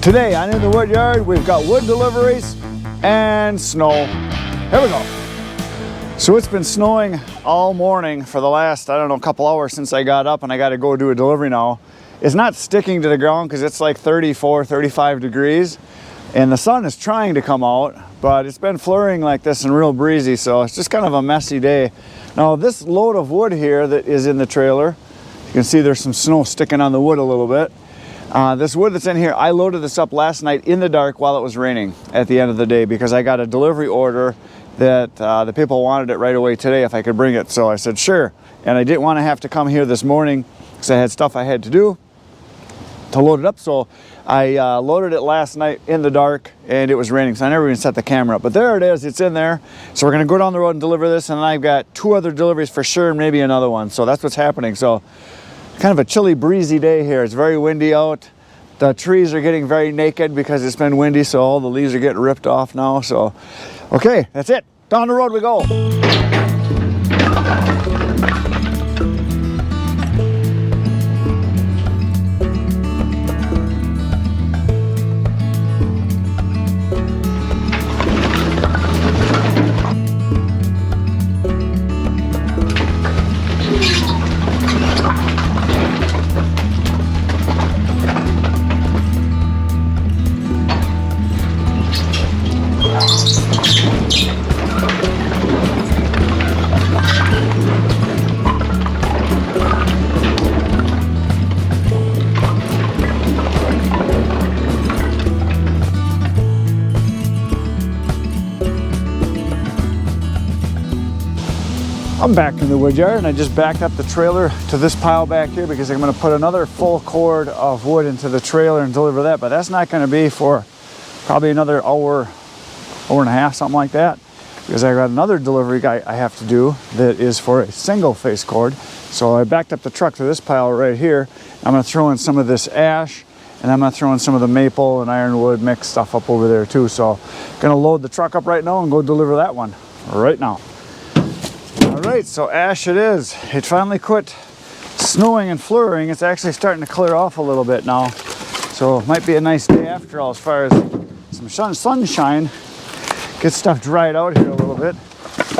Today on In the Woodyard, we've got wood deliveries and snow. Here we go. So it's been snowing all morning for the last, I don't know, couple hours since I got up, and I got to go do a delivery now. It's not sticking to the ground because it's like 34, 35 degrees, and the sun is trying to come out, but it's been flurrying like this and real breezy, so it's just kind of a messy day. Now this load of wood here that is in the trailer, you can see there's some snow sticking on the wood a little bit. This wood that's in here, I loaded this up last night in the dark while it was raining at the end of the day because I got a delivery order that the people wanted it right away today if I could bring it. So I said sure, and I didn't want to have to come here this morning because I had stuff I had to do to load it up. So I loaded it last night in the dark and it was raining, so I never even set the camera up. But there it is, it's in there. So we're gonna go down the road and deliver this, and then I've got 2 other deliveries for sure and maybe another one. So that's what's happening. So kind of a chilly, breezy day here. It's very windy out. The trees are getting very naked because it's been windy, so all the leaves are getting ripped off now. So, okay, that's it. Down the road we go. I'm back in the woodyard, and I just backed up the trailer to this pile back here because I'm going to put another full cord of wood into the trailer and deliver that, but that's not going to be for probably another hour and a half, something like that, because I got another delivery I have to do that is for a single face cord. So I backed up the truck to this pile right here. I'm going to throw in some of this ash, and I'm going to throw in some of the maple and ironwood mixed stuff up over there too. So I'm going to load the truck up right now and go deliver that one right now. All right, so ash it is. It finally quit snowing and flurrying. It's actually starting to clear off a little bit now. So it might be a nice day after all as far as some sunshine. Get stuff dried out here a little bit.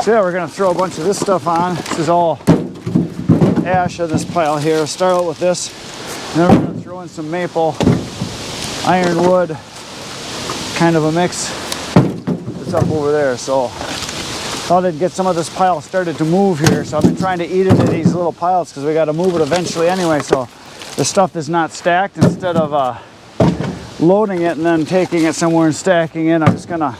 So yeah, we're gonna throw a bunch of this stuff on. This is all ash in this pile here. Start out with this, and then we're gonna throw in some maple, ironwood, kind of a mix that's up over there. So thought I'd get some of this pile started to move here. So I've been trying to eat into these little piles because we got to move it eventually anyway. So the stuff is not stacked. Instead of loading it and then taking it somewhere and stacking it, I'm just gonna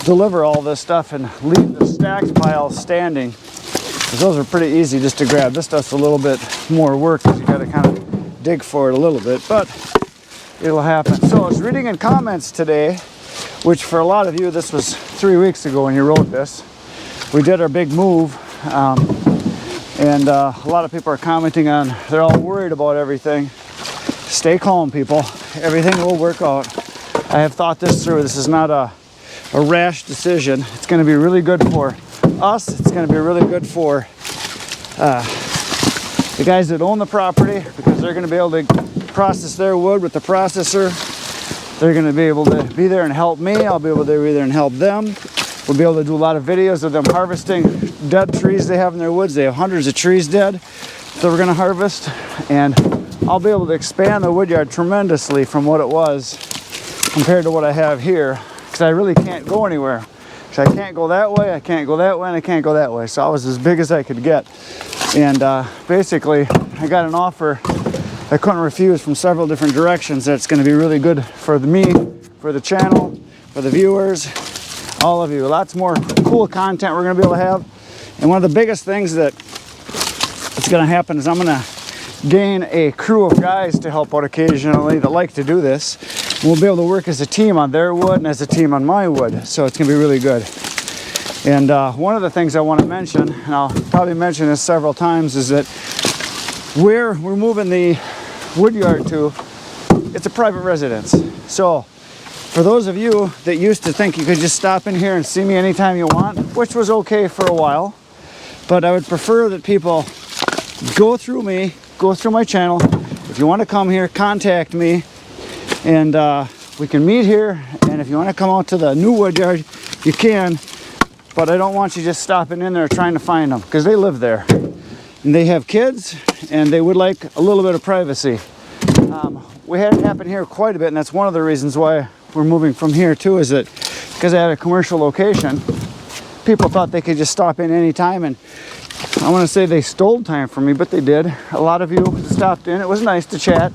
deliver all this stuff and leave the stacked piles standing, because those are pretty easy just to grab. This stuff's a little bit more work because you got to kind of dig for it a little bit, but it'll happen. So I was reading in comments today, which for a lot of you, this was 3 weeks ago when you wrote this. We did our big move, and a lot of people are commenting on, they're all worried about everything. Stay calm, people. Everything will work out. I have thought this through. This is not a rash decision. It's going to be really good for us. It's going to be really good for the guys that own the property, because they're going to be able to process their wood with the processor. They're going to be able to be there and help me. I'll be able to be there and help them. We'll be able to do a lot of videos of them harvesting dead trees they have in their woods. They have hundreds of trees dead that we're going to harvest, and I'll be able to expand the woodyard tremendously from what it was compared to what I have here, because I really can't go anywhere. So I can't go that way, I can't go that way, and I can't go that way. So I was as big as I could get. And basically, I got an offer I couldn't refuse from several different directions that's going to be really good for me, for the channel, for the viewers, all of you. Lots more cool content we're going to be able to have. And one of the biggest things that is going to happen is I'm going to gain a crew of guys to help out occasionally that like to do this. And we'll be able to work as a team on their wood and as a team on my wood. So it's going to be really good. And one of the things I want to mention, and I'll probably mention this several times, is that where we're moving the Woodyard to, it's a private residence. So for those of you that used to think you could just stop in here and see me anytime you want, which was okay for a while, but I would prefer that people go through me, go through my channel. If you want to come here, contact me, and we can meet here. And if you want to come out to the new Woodyard, you can, but I don't want you just stopping in there trying to find them, because they live there and they have kids and they would like a little bit of privacy. We had it happen here quite a bit, and that's one of the reasons why we're moving from here too, is that because I had a commercial location, people thought they could just stop in anytime, and I want to say they stole time from me, but they did. A lot of you stopped in. It was nice to chat,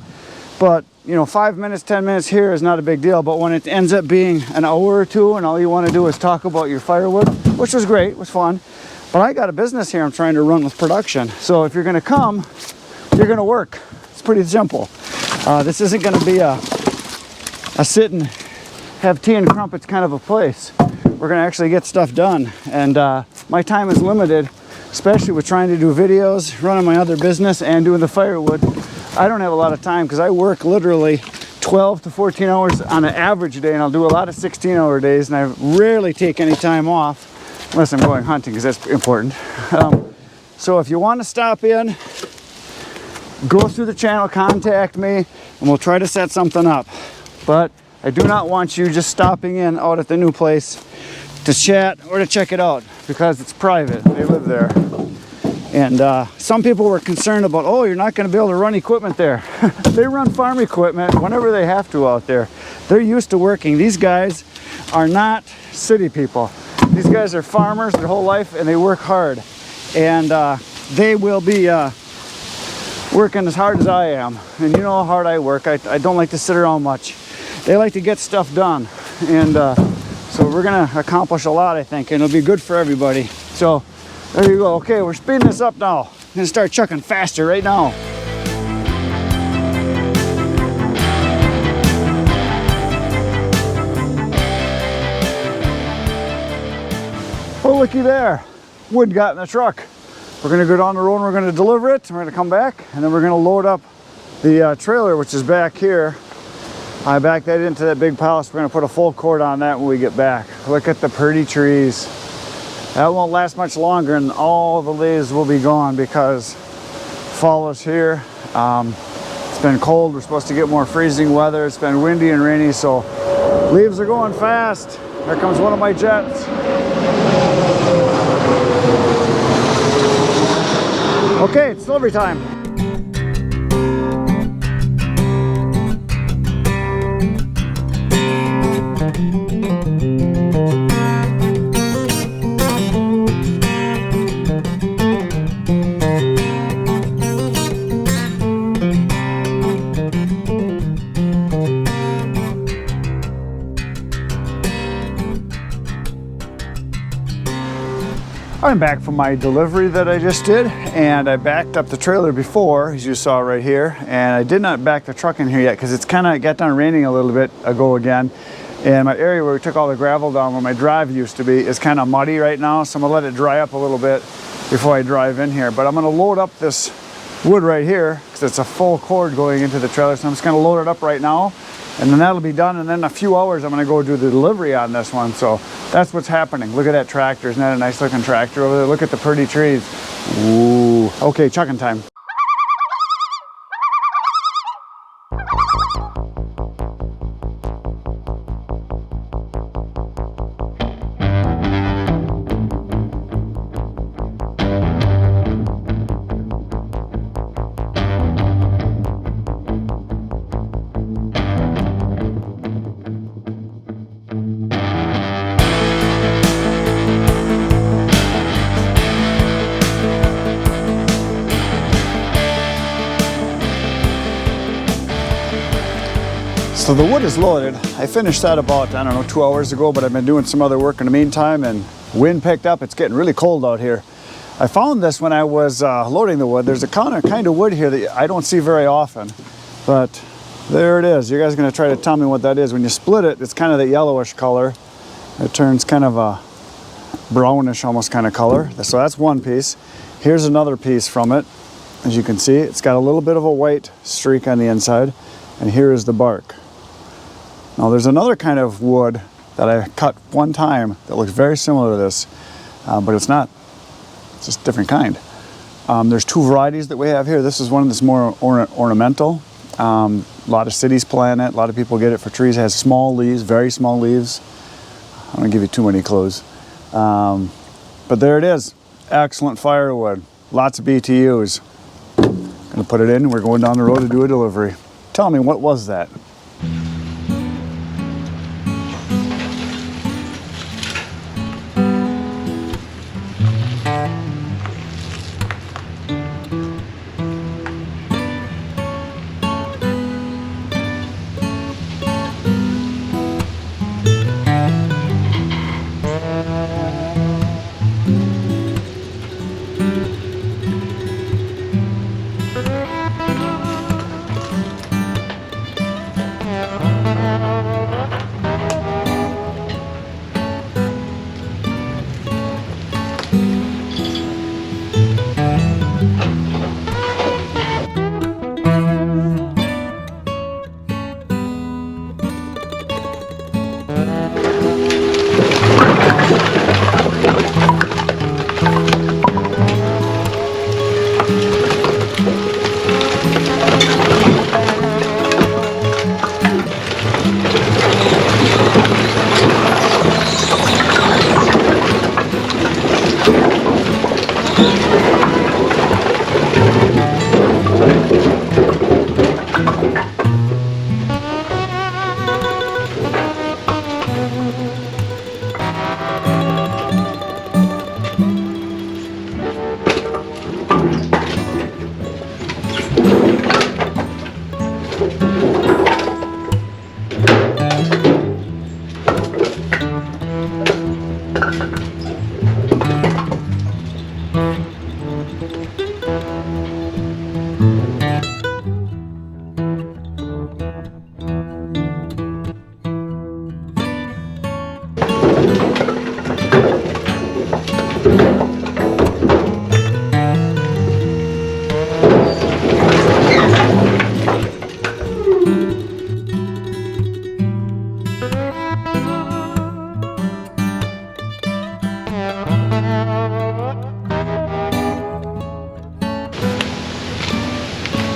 but you know, 5 minutes, 10 minutes here is not a big deal. But when it ends up being an hour or two and all you want to do is talk about your firewood, which was great, it was fun, but I got a business here I'm trying to run with production. So if you're going to come, you're going to work. It's pretty simple. This isn't going to be a sit and have tea and crumpets kind of a place. We're going to actually get stuff done, and my time is limited, especially with trying to do videos, running my other business, and doing the firewood. I don't have a lot of time because I work literally 12 to 14 hours on an average day, and I'll do a lot of 16-hour days, and I rarely take any time off unless I'm going hunting, because that's important. So if you want to stop in, go through the channel, contact me, and we'll try to set something up. But I do not want you just stopping in out at the new place to chat or to check it out, because it's private. They live there. And some people were concerned about, oh, you're not going to be able to run equipment there. They run farm equipment whenever they have to out there. They're used to working. These guys are not city people. These guys are farmers their whole life, and they work hard. And they will be working as hard as I am. And you know how hard I work. I don't like to sit around much. They like to get stuff done. And so we're going to accomplish a lot, I think, and it'll be good for everybody. So there you go. Okay, we're speeding this up now. I'm going to start chucking faster right now. Oh, looky there. Wood got in the truck. We're going to go down the road and we're going to deliver it. We're going to come back, and then we're going to load up the trailer, which is back here. I back that into that big pile, so we're going to put a full cord on that when we get back. Look at the pretty trees. That won't last much longer, and all the leaves will be gone because fall is here. It's been cold. We're supposed to get more freezing weather. It's been windy and rainy, so leaves are going fast. Here comes one of my jets. Okay, it's delivery time. I'm back from my delivery that I just did, and I backed up the trailer before, as you saw right here, and I did not back the truck in here yet because it's kind of got done raining a little bit ago again, and my area where we took all the gravel down where my drive used to be is kind of muddy right now, so I'm gonna let it dry up a little bit before I drive in here. But I'm gonna load up this wood right here because it's a full cord going into the trailer, so I'm just gonna load it up right now, and then that'll be done, and then in a few hours I'm gonna go do the delivery on this one. So that's what's happening. Look at that tractor. Isn't that a nice looking tractor over there? Look at the pretty trees. Ooh. Okay, chucking time. So the wood is loaded. I finished that about, I don't know, 2 hours ago, but I've been doing some other work in the meantime, and wind picked up. It's getting really cold out here. I found this when I was loading the wood. There's a kind of wood here that I don't see very often, but there it is. You guys are gonna try to tell me what that is. When you split it, it's kind of the yellowish color. It turns kind of a brownish almost kind of color. So that's one piece. Here's another piece from it. As you can see, it's got a little bit of a white streak on the inside, and here is the bark. Now there's another kind of wood that I cut one time that looks very similar to this, but it's not. It's just a different kind. There's two varieties that we have here. This is one that's more ornamental. A lot of cities plant it. A lot of people get it for trees. It has small leaves, very small leaves. I don't want to give you too many clues. But there it is. Excellent firewood. Lots of BTUs. Gonna put it in. We're going down the road to do a delivery. Tell me, what was that?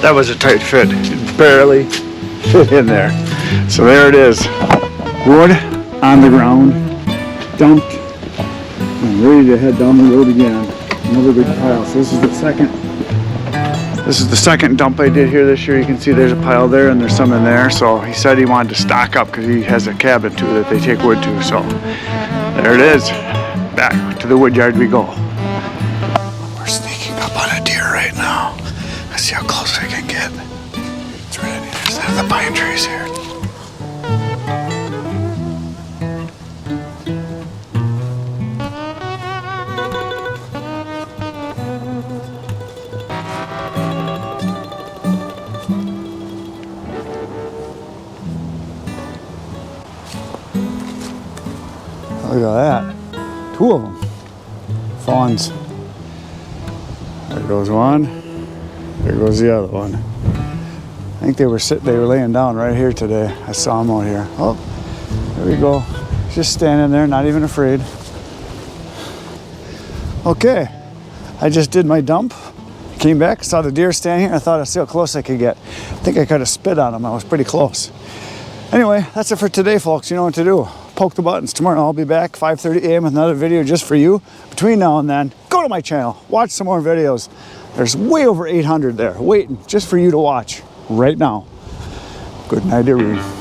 That was a tight fit. It barely fit in there. So there it is. Wood on the ground, dumped, and ready to head down the road again. Another big pile. So this is the second dump I did here this year. You can see there's a pile there and there's some in there. So he said he wanted to stock up because he has a cabin too that they take wood to. So there it is. Back to the woodyard we go. We're sneaking up on a deer right now. Let's see how close I can get. It's right in here. There's the pine trees here. Look at that. Two of them. Fawns. There goes one. There goes the other one. I think they were laying down right here today. I saw them out here. Oh, there we go. Just standing there, not even afraid. Okay, I just did my dump. Came back, saw the deer standing here. I thought I'd see how close I could get. I think I could have spit on them. I was pretty close. Anyway, that's it for today, folks. You know what to do. Poke the buttons. Tomorrow I'll be back 5:30 a.m. with another video just for you. Between now and then, go to my channel. Watch some more videos. There's way over 800 there waiting just for you to watch right now. Good night, everyone.